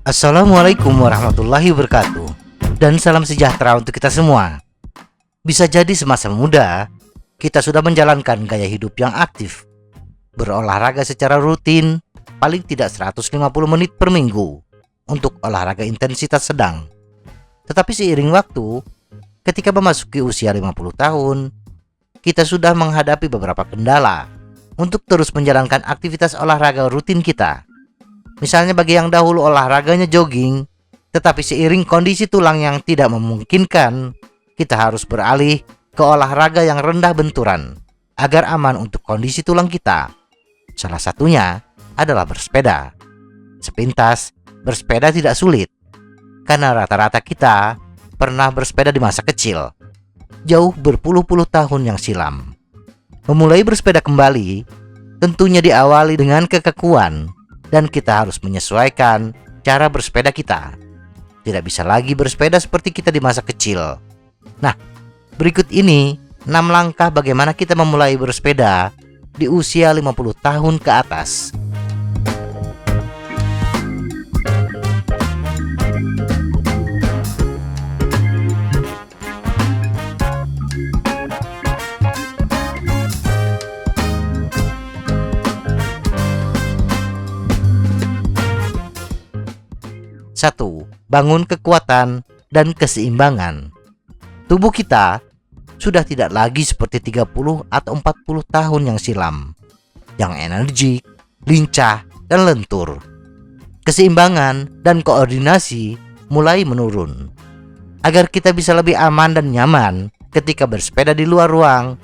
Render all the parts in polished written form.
Assalamualaikum warahmatullahi wabarakatuh. Dan salam sejahtera untuk kita semua. Bisa jadi semasa muda kita sudah menjalankan gaya hidup yang aktif, berolahraga secara rutin, paling tidak 150 menit per minggu untuk olahraga intensitas sedang. Tetapi seiring waktu, ketika memasuki usia 50 tahun, kita sudah menghadapi beberapa kendala untuk terus menjalankan aktivitas olahraga rutin kita. Misalnya bagi yang dahulu olahraganya jogging, tetapi seiring kondisi tulang yang tidak memungkinkan, kita harus beralih ke olahraga yang rendah benturan agar aman untuk kondisi tulang kita. Salah satunya adalah bersepeda. Sepintas, bersepeda tidak sulit, karena rata-rata kita pernah bersepeda di masa kecil, jauh berpuluh-puluh tahun yang silam. Memulai bersepeda kembali tentunya diawali dengan kekakuan, dan kita harus menyesuaikan cara bersepeda kita. Tidak bisa lagi bersepeda seperti kita di masa kecil. Nah, berikut ini 6 langkah bagaimana kita memulai bersepeda di usia 50 tahun ke atas. Satu, bangun kekuatan dan keseimbangan. Tubuh kita sudah tidak lagi seperti 30 atau 40 tahun yang silam, yang energik, lincah, dan lentur. Keseimbangan dan koordinasi mulai menurun. Agar kita bisa lebih aman dan nyaman ketika bersepeda di luar ruang,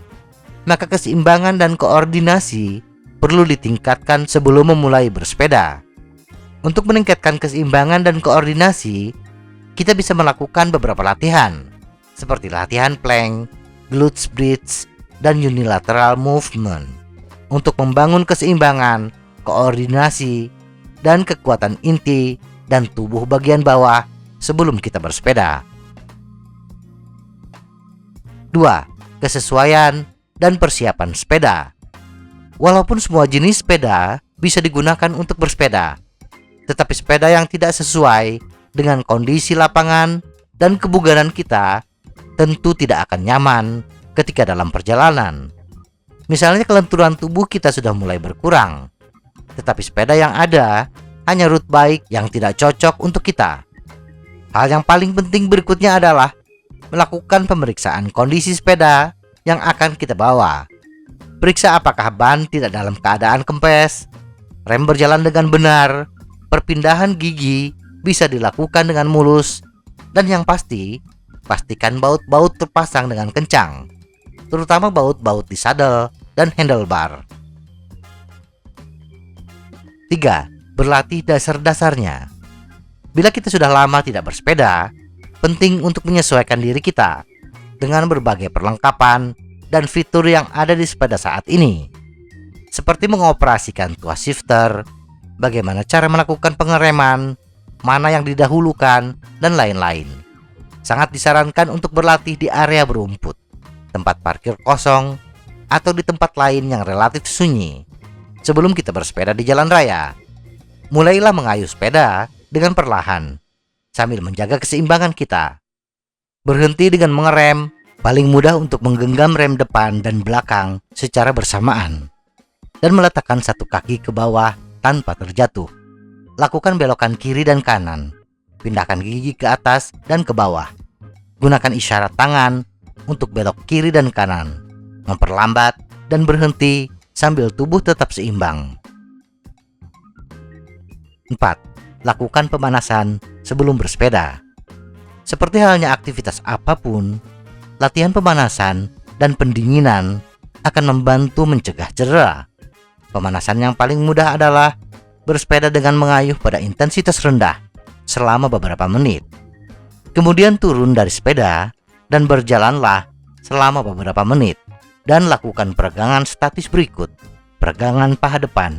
maka keseimbangan dan koordinasi perlu ditingkatkan sebelum memulai bersepeda. Untuk meningkatkan keseimbangan dan koordinasi, kita bisa melakukan beberapa latihan, seperti latihan plank, glutes bridge, dan unilateral movement, untuk membangun keseimbangan, koordinasi, dan kekuatan inti dan tubuh bagian bawah sebelum kita bersepeda. 2. Kesesuaian dan persiapan sepeda. Walaupun semua jenis sepeda bisa digunakan untuk bersepeda, tetapi sepeda yang tidak sesuai dengan kondisi lapangan dan kebugaran kita tentu tidak akan nyaman ketika dalam perjalanan. Misalnya kelenturan tubuh kita sudah mulai berkurang, tetapi sepeda yang ada hanya road bike yang tidak cocok untuk kita. Hal yang paling penting berikutnya adalah melakukan pemeriksaan kondisi sepeda yang akan kita bawa. Periksa apakah ban tidak dalam keadaan kempes, rem berjalan dengan benar, perpindahan gigi bisa dilakukan dengan mulus, dan yang pasti, pastikan baut-baut terpasang dengan kencang, terutama baut-baut di sadel dan handlebar. 3. Berlatih dasar-dasarnya. Bila kita sudah lama tidak bersepeda, penting untuk menyesuaikan diri kita dengan berbagai perlengkapan dan fitur yang ada di sepeda saat ini, seperti mengoperasikan tuas shifter, bagaimana cara melakukan pengereman, mana yang didahulukan, dan lain-lain. Sangat disarankan untuk berlatih di area berumput, tempat parkir kosong, atau di tempat lain yang relatif sunyi. Sebelum kita bersepeda di jalan raya, mulailah mengayuh sepeda dengan perlahan, sambil menjaga keseimbangan kita. Berhenti dengan mengerem, paling mudah untuk menggenggam rem depan dan belakang secara bersamaan, dan meletakkan satu kaki ke bawah tanpa terjatuh. Lakukan belokan kiri dan kanan, pindahkan gigi ke atas dan ke bawah. Gunakan isyarat tangan untuk belok kiri dan kanan, memperlambat dan berhenti sambil tubuh tetap seimbang. 4. Lakukan pemanasan sebelum bersepeda. Seperti halnya aktivitas apapun, latihan pemanasan dan pendinginan akan membantu mencegah cedera. Pemanasan yang paling mudah adalah bersepeda dengan mengayuh pada intensitas rendah selama beberapa menit. Kemudian turun dari sepeda dan berjalanlah selama beberapa menit, dan lakukan peregangan statis berikut. Peregangan paha depan.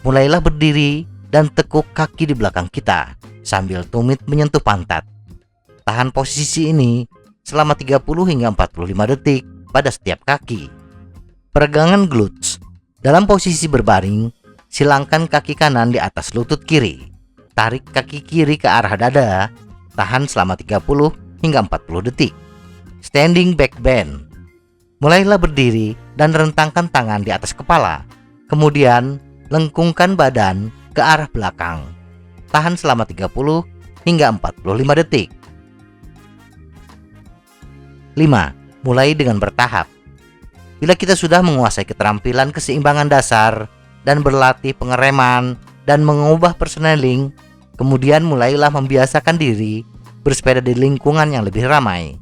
Mulailah berdiri dan tekuk kaki di belakang kita sambil tumit menyentuh pantat. Tahan posisi ini selama 30 hingga 45 detik pada setiap kaki. Peregangan glutes. Dalam posisi berbaring, silangkan kaki kanan di atas lutut kiri. Tarik kaki kiri ke arah dada, tahan selama 30 hingga 40 detik. Standing back bend. Mulailah berdiri dan rentangkan tangan di atas kepala. Kemudian, lengkungkan badan ke arah belakang. Tahan selama 30 hingga 45 detik. 5. Mulai dengan bertahap. Bila kita sudah menguasai keterampilan keseimbangan dasar dan berlatih pengereman dan mengubah personeling, kemudian mulailah membiasakan diri bersepeda di lingkungan yang lebih ramai.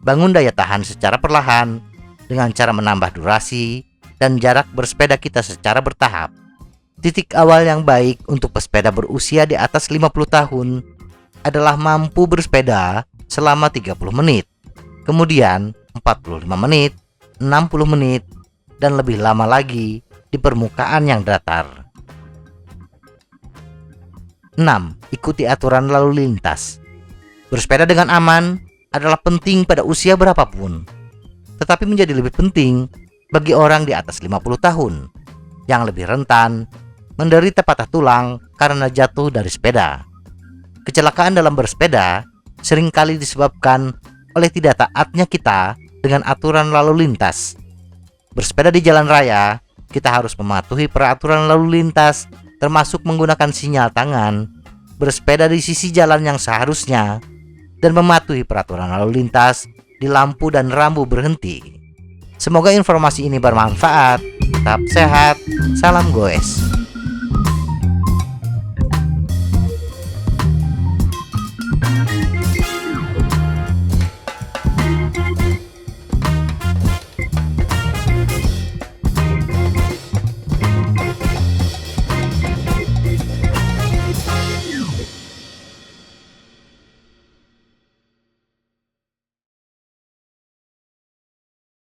Bangun daya tahan secara perlahan dengan cara menambah durasi dan jarak bersepeda kita secara bertahap. Titik awal yang baik untuk pesepeda berusia di atas 50 tahun adalah mampu bersepeda selama 30 menit. Kemudian 45 menit, 60 menit, dan lebih lama lagi di permukaan yang datar. 6. Ikuti aturan lalu lintas. Bersepeda dengan aman adalah penting pada usia berapapun, tetapi menjadi lebih penting bagi orang di atas 50 tahun yang lebih rentan menderita patah tulang karena jatuh dari sepeda. Kecelakaan dalam bersepeda seringkali disebabkan oleh tidak taatnya kita dengan aturan lalu lintas. Bersepeda di jalan raya, kita harus mematuhi peraturan lalu lintas, termasuk menggunakan sinyal tangan, bersepeda di sisi jalan yang seharusnya, dan mematuhi peraturan lalu lintas di lampu dan rambu berhenti. Semoga informasi ini bermanfaat. Tetap sehat, salam goes.